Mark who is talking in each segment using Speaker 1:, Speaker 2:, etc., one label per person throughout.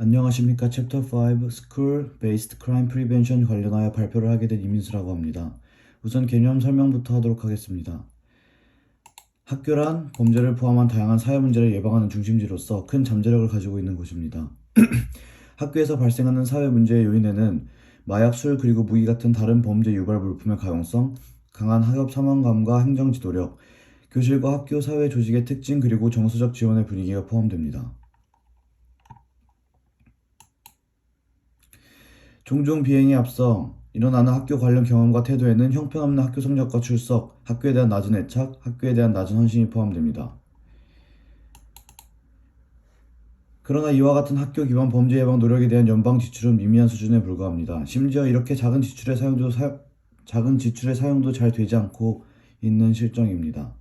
Speaker 1: 안녕하십니까. 챕터 5 School Based Crime Prevention 관련하여 발표를 하게 된 이민수라고 합니다. 우선 개념 설명부터 하도록 하겠습니다. 학교란 범죄를 포함한 다양한 사회 문제를 예방하는 중심지로서 큰 잠재력을 가지고 있는 곳입니다. 학교에서 발생하는 사회 문제의 요인에는 마약, 술, 그리고 무기 같은 다른 범죄 유발 물품의 가용성, 강한 학업 사명감과 행정 지도력, 교실과 학교 사회 조직의 특징 그리고 정서적 지원의 분위기가 포함됩니다. 종종 비행에 앞서 일어나는 학교 관련 경험과 태도에는 형편없는 학교 성적과 출석, 학교에 대한 낮은 애착, 학교에 대한 낮은 헌신이 포함됩니다. 그러나 이와 같은 학교 기반 범죄 예방 노력에 대한 연방 지출은 미미한 수준에 불과합니다. 심지어 이렇게 작은 지출의 사용도 잘 되지 않고 있는 실정입니다.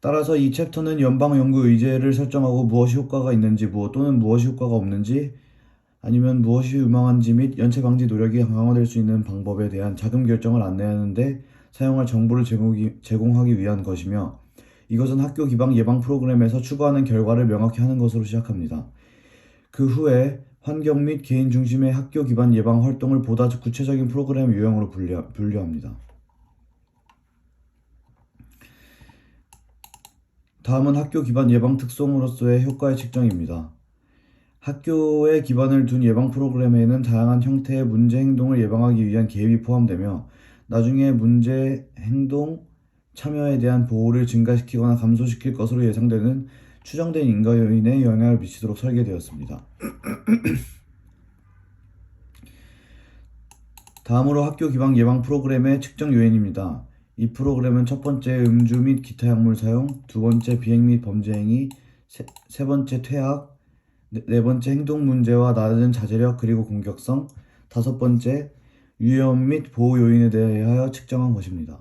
Speaker 1: 따라서 이 챕터는 연방 연구 의제를 설정하고 무엇이 효과가 있는지 또는 무엇이 효과가 없는지 아니면 무엇이 유망한지 및 연체 방지 노력이 강화될 수 있는 방법에 대한 자금 결정을 안내하는데 사용할 정보를 제공하기 위한 것이며, 이것은 학교 기반 예방 프로그램에서 추구하는 결과를 명확히 하는 것으로 시작합니다. 그 후에 환경 및 개인 중심의 학교 기반 예방 활동을 보다 구체적인 프로그램 유형으로 분류합니다. 다음은 학교 기반 예방 특성으로서의 효과의 측정입니다. 학교에 기반을 둔 예방 프로그램에는 다양한 형태의 문제 행동을 예방하기 위한 개입이 포함되며, 나중에 문제 행동 참여에 대한 보호를 증가시키거나 감소시킬 것으로 예상되는 추정된 인과 요인에 영향을 미치도록 설계되었습니다. 다음으로 학교 기반 예방 프로그램의 측정 요인입니다. 이 프로그램은 첫 번째 음주 및 기타 약물 사용, 두 번째 비행 및 범죄 행위, 세 번째 퇴학, 네 번째 행동 문제와 낮은 자제력 그리고 공격성, 다섯 번째 위험 및 보호 요인에 대하여 측정한 것입니다.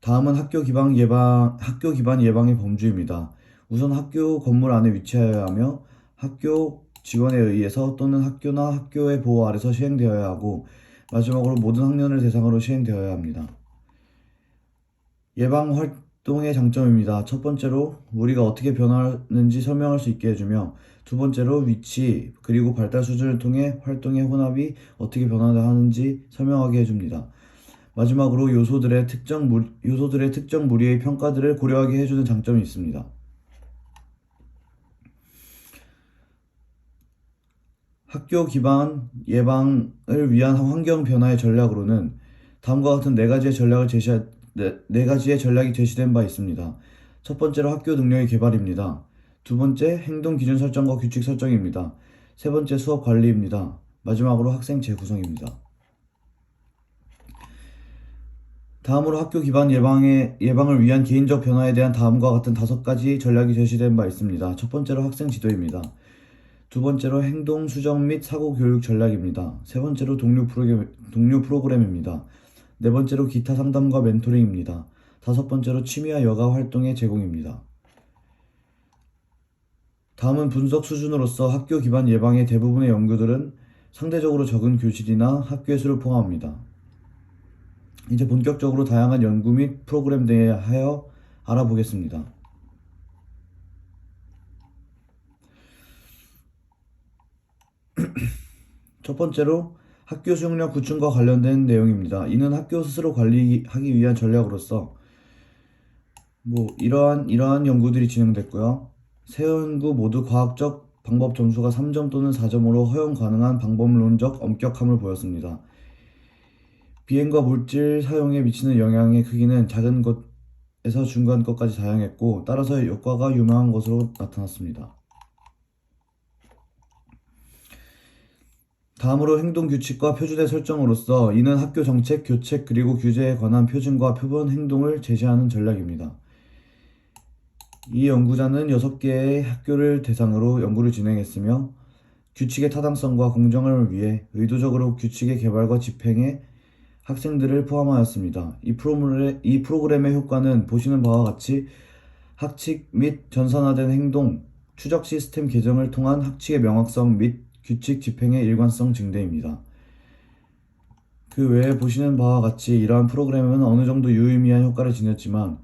Speaker 1: 다음은 학교 기반 예방의 범주입니다. 우선 학교 건물 안에 위치하여야 하며 학교 직원에 의해서 또는 학교나 학교의 보호 아래서 시행되어야 하고, 마지막으로 모든 학년을 대상으로 시행되어야 합니다. 예방 활동의 장점입니다. 첫 번째로 우리가 어떻게 변하는지 설명할 수 있게 해주며, 두 번째로 위치 그리고 발달 수준을 통해 활동의 혼합이 어떻게 변화하는지 설명하게 해줍니다. 마지막으로 요소들의 특정 무리의 평가들을 고려하게 해주는 장점이 있습니다. 학교 기반 예방을 위한 환경 변화의 전략으로는 다음과 같은 네 가지의 전략이 제시된 바 있습니다. 첫 번째로 학교 능력의 개발입니다. 두 번째, 행동 기준 설정과 규칙 설정입니다. 세 번째, 수업 관리입니다. 마지막으로 학생 재구성입니다. 다음으로 학교 기반 예방을 위한 개인적 변화에 대한 다음과 같은 5가지 전략이 제시된 바 있습니다. 첫 번째로 학생 지도입니다. 두 번째로 행동 수정 및 사고 교육 전략입니다. 세 번째로 동료 프로그램입니다. 네 번째로 기타 상담과 멘토링입니다. 다섯 번째로 취미와 여가 활동의 제공입니다. 다음은 분석 수준으로서 학교 기반 예방의 대부분의 연구들은 상대적으로 적은 교실이나 학교의 수를 포함합니다. 이제 본격적으로 다양한 연구 및 프로그램 대하여 알아보겠습니다. 첫 번째로 학교 수용력 구축과 관련된 내용입니다. 이는 학교 스스로 관리하기 위한 전략으로서 이러한 연구들이 진행됐고요. 세 연구 모두 과학적 방법 점수가 3점 또는 4점으로 허용 가능한 방법론적 엄격함을 보였습니다. 비행과 물질 사용에 미치는 영향의 크기는 작은 것에서 중간 것까지 다양했고, 따라서 효과가 유망한 것으로 나타났습니다. 다음으로 행동 규칙과 표준의 설정으로서 이는 학교 정책, 교책 그리고 규제에 관한 표준과 표본 행동을 제시하는 전략입니다. 이 연구자는 6개의 학교를 대상으로 연구를 진행했으며, 규칙의 타당성과 공정함을 위해 의도적으로 규칙의 개발과 집행에 학생들을 포함하였습니다. 이 프로그램의 효과는 보시는 바와 같이 학칙 및 전산화된 행동 추적 시스템 개정을 통한 학칙의 명확성 및 규칙 집행의 일관성 증대입니다. 그 외에 보시는 바와 같이 이러한 프로그램은 어느 정도 유의미한 효과를 지녔지만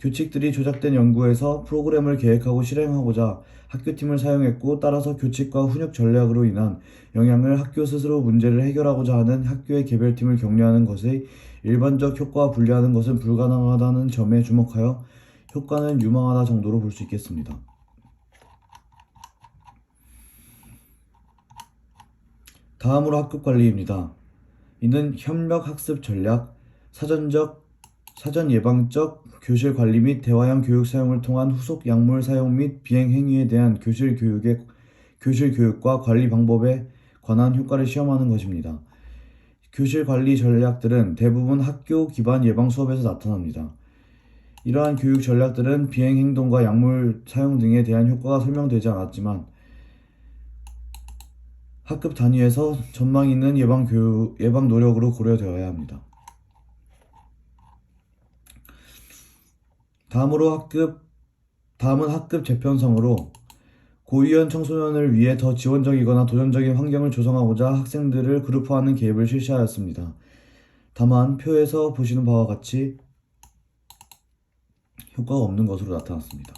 Speaker 1: 교칙들이 조작된 연구에서 프로그램을 계획하고 실행하고자 학교팀을 사용했고, 따라서 교칙과 훈육 전략으로 인한 영향을 학교 스스로 문제를 해결하고자 하는 학교의 개별팀을 격려하는 것의 일반적 효과와 분리하는 것은 불가능하다는 점에 주목하여 효과는 유망하다 정도로 볼 수 있겠습니다. 다음으로 학급 관리입니다. 이는 협력 학습 전략, 사전 예방적 교실 관리 및 대화형 교육 사용을 통한 후속 약물 사용 및 비행 행위에 대한 교실 교육과 관리 방법에 관한 효과를 시험하는 것입니다. 교실 관리 전략들은 대부분 학교 기반 예방 수업에서 나타납니다. 이러한 교육 전략들은 비행 행동과 약물 사용 등에 대한 효과가 설명되지 않았지만 학급 단위에서 전망 있는 예방 노력으로 고려되어야 합니다. 다음은 학급 재편성으로 고위험 청소년을 위해 더 지원적이거나 도전적인 환경을 조성하고자 학생들을 그룹화하는 계획을 실시하였습니다. 다만 표에서 보시는 바와 같이 효과가 없는 것으로 나타났습니다.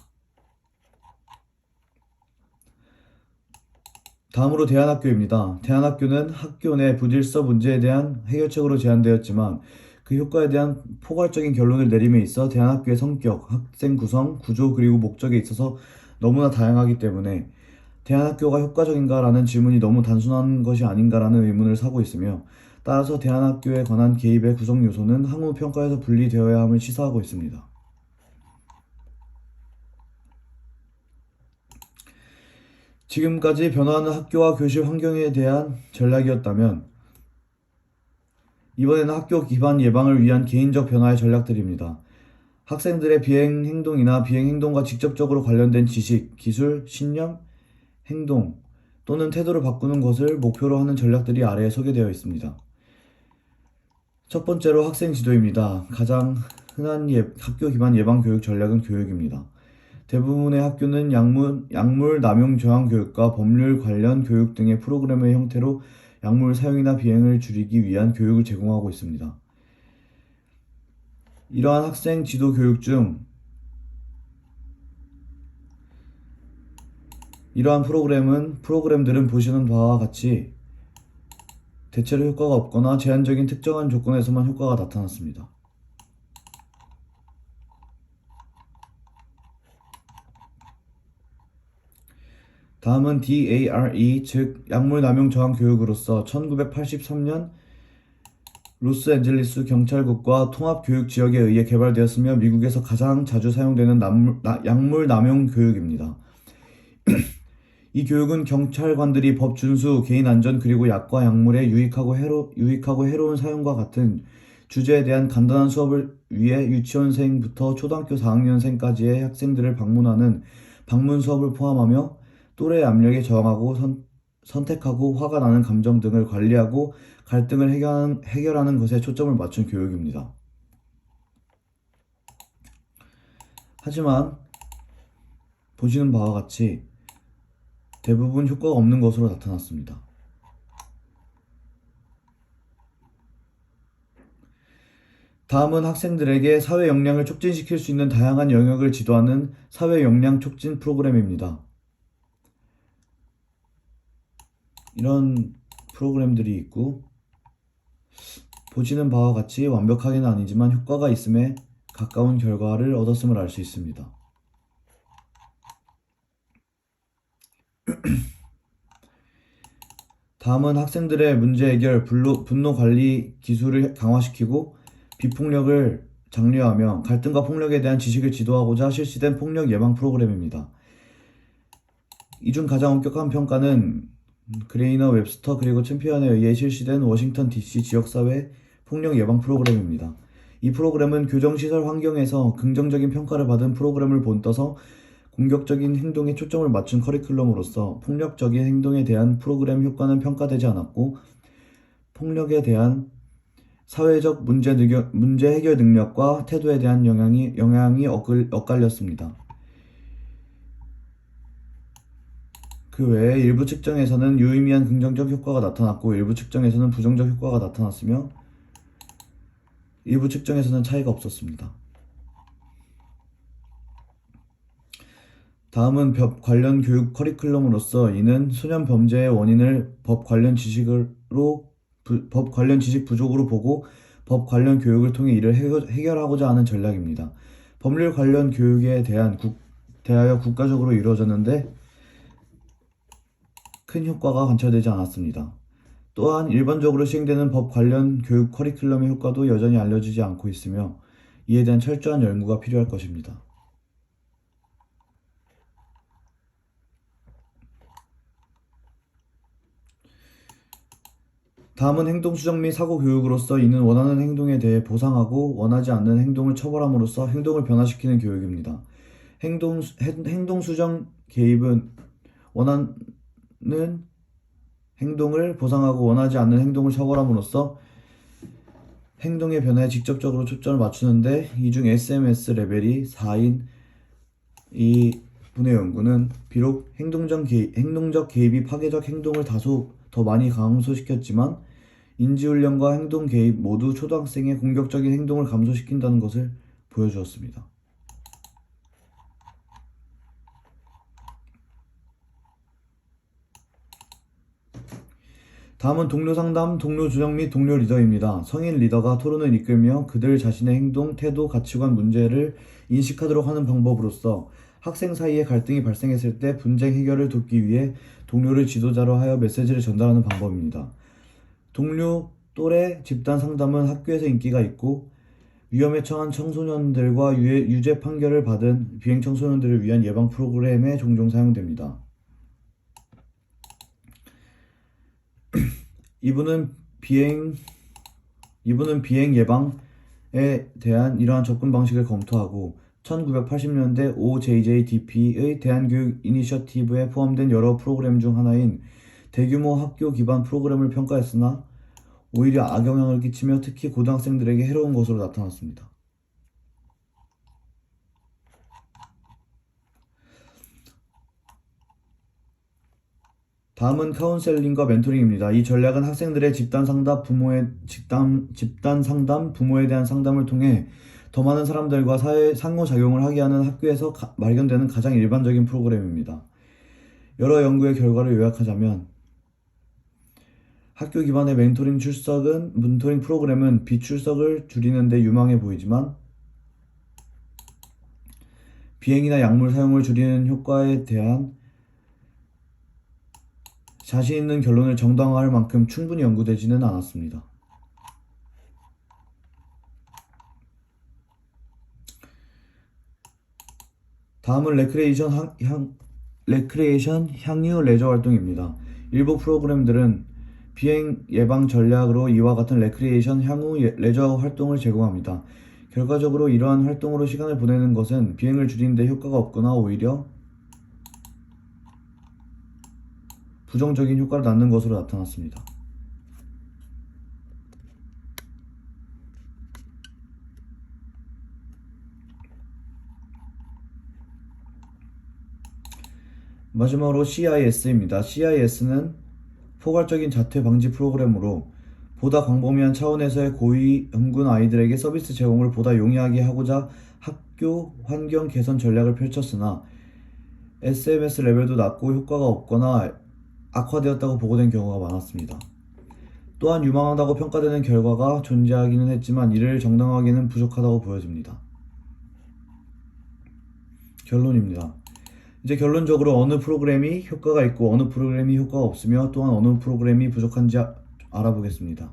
Speaker 1: 다음으로 대안학교입니다. 대안학교는 학교 내 부질서 문제에 대한 해결책으로 제안되었지만 그 효과에 대한 포괄적인 결론을 내림에 있어 대안학교의 성격, 학생 구성, 구조 그리고 목적에 있어서 너무나 다양하기 때문에 대안학교가 효과적인가라는 질문이 너무 단순한 것이 아닌가라는 의문을 사고 있으며, 따라서 대안학교에 관한 개입의 구성 요소는 항후 평가에서 분리되어야 함을 시사하고 있습니다. 지금까지 변화하는 학교와 교실 환경에 대한 전략이었다면 이번에는 학교 기반 예방을 위한 개인적 변화의 전략들입니다. 학생들의 비행 행동이나 비행 행동과 직접적으로 관련된 지식, 기술, 신념, 행동 또는 태도를 바꾸는 것을 목표로 하는 전략들이 아래에 소개되어 있습니다. 첫 번째로 학생 지도입니다. 가장 흔한 학교 기반 예방 교육 전략은 교육입니다. 대부분의 학교는 약물 남용 저항 교육과 법률 관련 교육 등의 프로그램의 형태로 약물 사용이나 비행을 줄이기 위한 교육을 제공하고 있습니다. 이러한 학생 지도 교육 중 이러한 프로그램들은 보시는 바와 같이 대체로 효과가 없거나 제한적인 특정한 조건에서만 효과가 나타났습니다. 다음은 DARE, 즉 약물 남용 저항 교육으로서 1983년 로스앤젤리스 경찰국과 통합교육지역에 의해 개발되었으며 미국에서 가장 자주 사용되는 약물 남용 교육입니다. 이 교육은 경찰관들이 법 준수, 개인 안전 그리고 약과 약물의 유익하고 해로운 사용과 같은 주제에 대한 간단한 수업을 위해 유치원생부터 초등학교 4학년생까지의 학생들을 방문하는 방문 수업을 포함하며 또래 압력에 저항하고 선택하고 화가 나는 감정 등을 관리하고 갈등을 해결하는 것에 초점을 맞춘 교육입니다. 하지만 보시는 바와 같이 대부분 효과가 없는 것으로 나타났습니다. 다음은 학생들에게 사회 역량을 촉진시킬 수 있는 다양한 영역을 지도하는 사회 역량 촉진 프로그램입니다. 이런 프로그램들이 있고 보시는 바와 같이 완벽하게는 아니지만 효과가 있음에 가까운 결과를 얻었음을 알 수 있습니다. 다음은 학생들의 문제 해결, 분노 관리 기술을 강화시키고 비폭력을 장려하며 갈등과 폭력에 대한 지식을 지도하고자 실시된 폭력 예방 프로그램입니다. 이 중 가장 엄격한 평가는 그레이너 웹스터 그리고 챔피언에 의해 실시된 워싱턴 DC 지역사회 폭력 예방 프로그램입니다. 이 프로그램은 교정시설 환경에서 긍정적인 평가를 받은 프로그램을 본떠서 공격적인 행동에 초점을 맞춘 커리큘럼으로서 폭력적인 행동에 대한 프로그램 효과는 평가되지 않았고 폭력에 대한 사회적 문제 해결 능력과 태도에 대한 영향이 엇갈렸습니다. 그 외에 일부 측정에서는 유의미한 긍정적 효과가 나타났고 일부 측정에서는 부정적 효과가 나타났으며 일부 측정에서는 차이가 없었습니다. 다음은 법 관련 교육 커리큘럼으로서 이는 소년 범죄의 원인을 법 관련 지식 부족으로 보고 법 관련 교육을 통해 이를 해결하고자 하는 전략입니다. 법률 관련 교육에 대하여 국가적으로 이루어졌는데 큰 효과가 관철되지 않았습니다. 또한 일반적으로 시행되는 법 관련 교육 커리큘럼의 효과도 여전히 알려지지 않고 있으며 이에 대한 철저한 연구가 필요할 것입니다. 다음은 행동수정 및 사고교육으로서 이는 원하는 행동에 대해 보상하고 원하지 않는 행동을 처벌함으로써 행동을 변화시키는 교육입니다. 행동수정 개입은 원하는 행동을 보상하고 원하지 않는 행동을 처벌함으로써 행동의 변화에 직접적으로 초점을 맞추는데 이 중 SMS 레벨이 4인 이 분의 연구는 비록 행동적 개입이 파괴적 행동을 다소 더 많이 감소시켰지만 인지훈련과 행동 개입 모두 초등학생의 공격적인 행동을 감소시킨다는 것을 보여주었습니다. 다음은 동료 상담, 동료 조정 및 동료 리더입니다. 성인 리더가 토론을 이끌며 그들 자신의 행동, 태도, 가치관 문제를 인식하도록 하는 방법으로서 학생 사이에 갈등이 발생했을 때 분쟁 해결을 돕기 위해 동료를 지도자로 하여 메시지를 전달하는 방법입니다. 동료 또래 집단 상담은 학교에서 인기가 있고 위험에 처한 청소년들과 유죄 판결을 받은 비행 청소년들을 위한 예방 프로그램에 종종 사용됩니다. 이분은 비행 예방에 대한 이러한 접근 방식을 검토하고 1980년대 OJJDP의 대한교육 이니셔티브에 포함된 여러 프로그램 중 하나인 대규모 학교 기반 프로그램을 평가했으나 오히려 악영향을 끼치며 특히 고등학생들에게 해로운 것으로 나타났습니다. 다음은 카운셀링과 멘토링입니다. 이 전략은 학생들의 집단 상담, 부모에 대한 상담을 통해 더 많은 사람들과 상호작용을 하게 하는 학교에서 발견되는 가장 일반적인 프로그램입니다. 여러 연구의 결과를 요약하자면 학교 기반의 멘토링 프로그램은 비출석을 줄이는 데 유망해 보이지만 비행이나 약물 사용을 줄이는 효과에 대한 자신 있는 결론을 정당화할 만큼 충분히 연구되지는 않았습니다. 다음은 레크레이션 향유 레저 활동입니다. 일부 프로그램들은 비행 예방 전략으로 이와 같은 레크리에이션 향후 레저 활동을 제공합니다. 결과적으로 이러한 활동으로 시간을 보내는 것은 비행을 줄이는 데 효과가 없거나 오히려 부정적인 효과를 낳는 것으로 나타났습니다. 마지막으로 CIS입니다. CIS는 포괄적인 자퇴 방지 프로그램으로 보다 광범위한 차원에서의 고위 연군 아이들에게 서비스 제공을 보다 용이하게 하고자 학교 환경 개선 전략을 펼쳤으나 SMS 레벨도 낮고 효과가 없거나 악화되었다고 보고된 경우가 많았습니다. 또한 유망하다고 평가되는 결과가 존재하기는 했지만 이를 정당화하기는 부족하다고 보여집니다. 결론입니다. 이제 결론적으로 어느 프로그램이 효과가 있고 어느 프로그램이 효과가 없으며 또한 어느 프로그램이 부족한지 알아보겠습니다.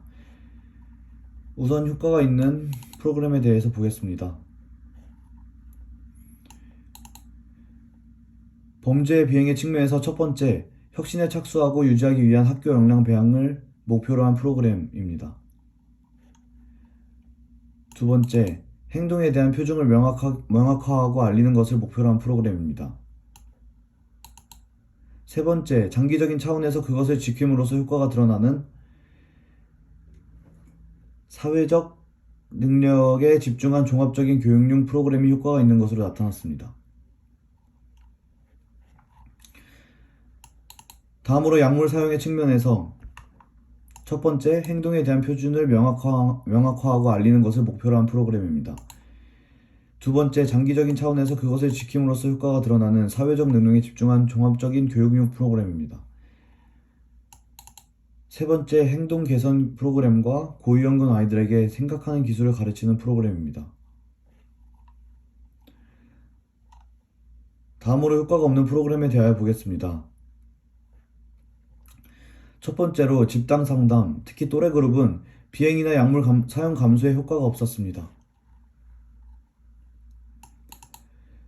Speaker 1: 우선 효과가 있는 프로그램에 대해서 보겠습니다. 범죄 비행의 측면에서 첫 번째, 혁신에 착수하고 유지하기 위한 학교 역량 배양을 목표로 한 프로그램입니다. 두 번째, 행동에 대한 표준을 명확화하고 알리는 것을 목표로 한 프로그램입니다. 세 번째, 장기적인 차원에서 그것을 지킴으로써 효과가 드러나는 사회적 능력에 집중한 종합적인 교육용 프로그램이 효과가 있는 것으로 나타났습니다. 다음으로 약물 사용의 측면에서 첫 번째, 행동에 대한 표준을 명확화하고 알리는 것을 목표로 한 프로그램입니다. 두 번째, 장기적인 차원에서 그것을 지킴으로써 효과가 드러나는 사회적 능력에 집중한 종합적인 교육용 프로그램입니다. 세 번째, 행동 개선 프로그램과 고위험군 아이들에게 생각하는 기술을 가르치는 프로그램입니다. 다음으로 효과가 없는 프로그램에 대하여 보겠습니다. 첫 번째로 집단 상담, 특히 또래 그룹은 비행이나 약물 사용 감소에 효과가 없었습니다.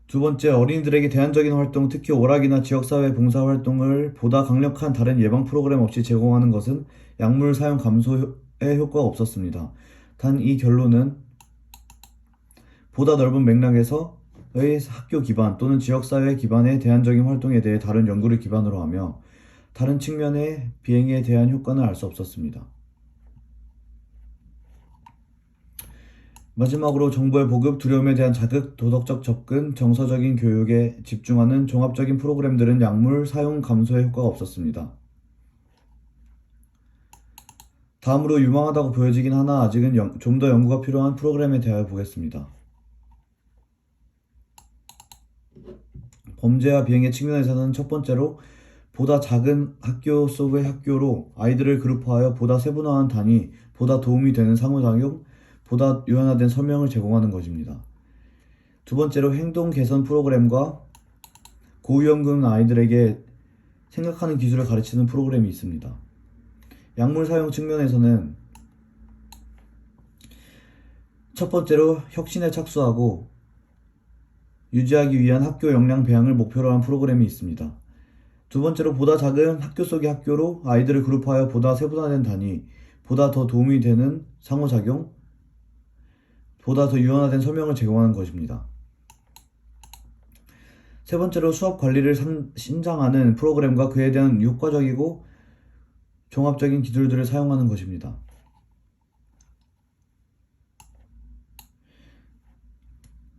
Speaker 1: 두 번째, 어린이들에게 대안적인 활동, 특히 오락이나 지역사회 봉사 활동을 보다 강력한 다른 예방 프로그램 없이 제공하는 것은 약물 사용 감소에 효과가 없었습니다. 단 이 결론은 보다 넓은 맥락에서의 학교 기반 또는 지역사회 기반의 대안적인 활동에 대해 다른 연구를 기반으로 하며 다른 측면의 비행에 대한 효과는 알 수 없었습니다. 마지막으로 정보의 보급, 두려움에 대한 자극, 도덕적 접근, 정서적인 교육에 집중하는 종합적인 프로그램들은 약물 사용 감소에 효과가 없었습니다. 다음으로 유망하다고 보여지긴 하나 아직은 좀 더 연구가 필요한 프로그램에 대하여 보겠습니다. 범죄와 비행의 측면에서는 첫 번째로 보다 작은 학교 속의 학교로 아이들을 그룹화하여 보다 세분화한 단위, 보다 도움이 되는 상호작용, 보다 유연화된 설명을 제공하는 것입니다. 두 번째로 행동 개선 프로그램과 고위험군 아이들에게 생각하는 기술을 가르치는 프로그램이 있습니다. 약물 사용 측면에서는 첫 번째로 혁신에 착수하고 유지하기 위한 학교 역량 배양을 목표로 한 프로그램이 있습니다. 두 번째로 보다 작은 학교 속의 학교로 아이들을 그룹하여 보다 세분화된 단위, 보다 더 도움이 되는 상호작용, 보다 더 유연화된 설명을 제공하는 것입니다. 세 번째로 수업 관리를 신장하는 프로그램과 그에 대한 효과적이고 종합적인 기술들을 사용하는 것입니다.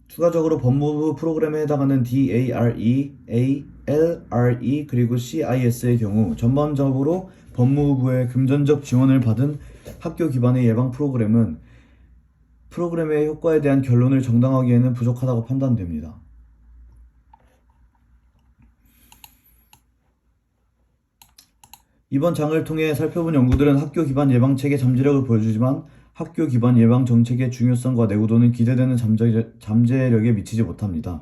Speaker 1: 추가적으로 법무부 프로그램에 해당하는 DARE, LRE 그리고 CIS의 경우 전반적으로 법무부의 금전적 지원을 받은 학교 기반의 예방 프로그램의 효과에 대한 결론을 정당하기에는 부족하다고 판단됩니다. 이번 장을 통해 살펴본 연구들은 학교 기반 예방책의 잠재력을 보여주지만 학교 기반 예방 정책의 중요성과 내구도는 기대되는 잠재력에 미치지 못합니다.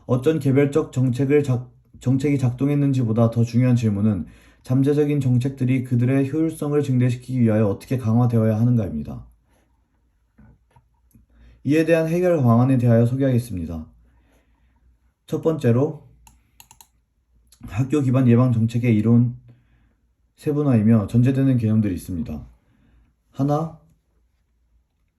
Speaker 1: 어떤 개별적 정책이 작동했는지보다 더 중요한 질문은 잠재적인 정책들이 그들의 효율성을 증대시키기 위하여 어떻게 강화되어야 하는가입니다. 이에 대한 해결 방안에 대하여 소개하겠습니다. 첫 번째로 학교 기반 예방 정책의 이론 세분화이며 전제되는 개념들이 있습니다. 하나,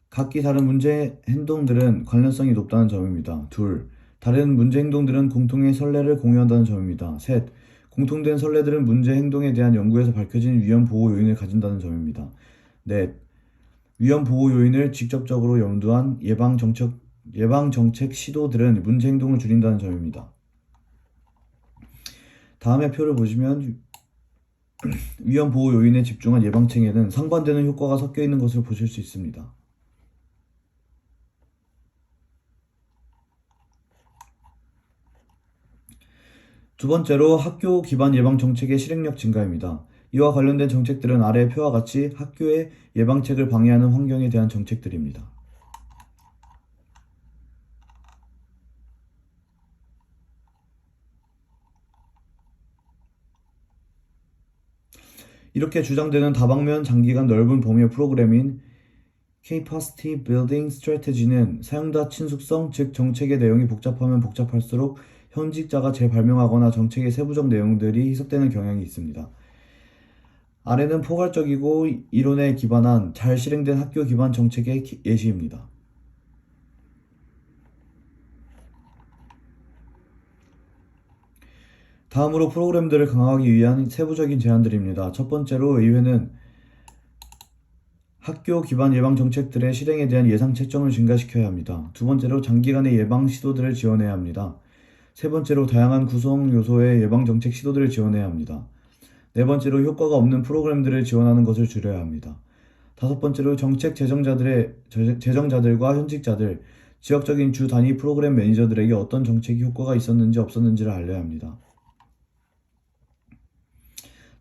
Speaker 1: 각기 다른 문제 행동들은 관련성이 높다는 점입니다. 둘, 다른 문제 행동들은 공통의 선례를 공유한다는 점입니다. 셋, 공통된 선례들은 문제 행동에 대한 연구에서 밝혀진 위험 보호 요인을 가진다는 점입니다. 넷, 위험 보호 요인을 직접적으로 염두한 예방 정책 시도들은 문제 행동을 줄인다는 점입니다. 다음의 표를 보시면 위험 보호 요인에 집중한 예방책에는 상반되는 효과가 섞여 있는 것을 보실 수 있습니다. 두 번째로 학교 기반 예방 정책의 실행력 증가입니다. 이와 관련된 정책들은 아래의 표와 같이 학교의 예방책을 방해하는 환경에 대한 정책들입니다. 이렇게 주장되는 다방면 장기간 넓은 범위의 프로그램인 Capacity Building Strategy는 사용자 친숙성, 즉 정책의 내용이 복잡하면 복잡할수록 현직자가 재발명하거나 정책의 세부적 내용들이 희석되는 경향이 있습니다. 아래는 포괄적이고 이론에 기반한 잘 실행된 학교 기반 정책의 예시입니다. 다음으로 프로그램들을 강화하기 위한 세부적인 제안들입니다. 첫 번째로 의회는 학교 기반 예방 정책들의 실행에 대한 예상 채점을 증가시켜야 합니다. 두 번째로 장기간의 예방 시도들을 지원해야 합니다. 세 번째로 다양한 구성 요소의 예방 정책 시도들을 지원해야 합니다. 네 번째로 효과가 없는 프로그램들을 지원하는 것을 줄여야 합니다. 다섯 번째로 정책 제정자들과 현직자들, 지역적인 주 단위 프로그램 매니저들에게 어떤 정책이 효과가 있었는지 없었는지를 알려야 합니다.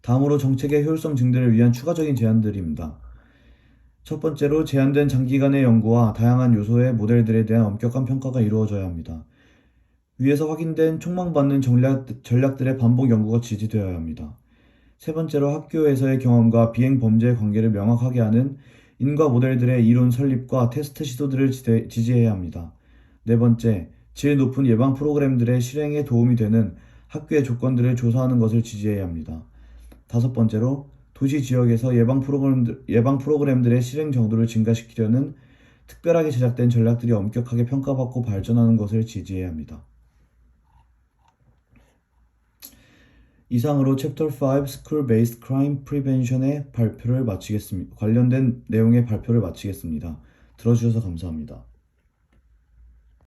Speaker 1: 다음으로 정책의 효율성 증대를 위한 추가적인 제안들입니다. 첫 번째로 제한된 장기간의 연구와 다양한 요소의 모델들에 대한 엄격한 평가가 이루어져야 합니다. 위에서 확인된 촉망받는 전략들의 반복 연구가 지지되어야 합니다. 세 번째로 학교에서의 경험과 비행 범죄의 관계를 명확하게 하는 인과 모델들의 이론 설립과 테스트 시도들을 지지해야 합니다. 네 번째, 질 높은 예방 프로그램들의 실행에 도움이 되는 학교의 조건들을 조사하는 것을 지지해야 합니다. 다섯 번째로, 도시 지역에서 예방 프로그램들의 실행 정도를 증가시키려는 특별하게 제작된 전략들이 엄격하게 평가받고 발전하는 것을 지지해야 합니다. 이상으로 챕터 5 School Based Crime Prevention의 발표를 마치겠습니다. 관련된 내용의 발표를 마치겠습니다. 들어주셔서 감사합니다.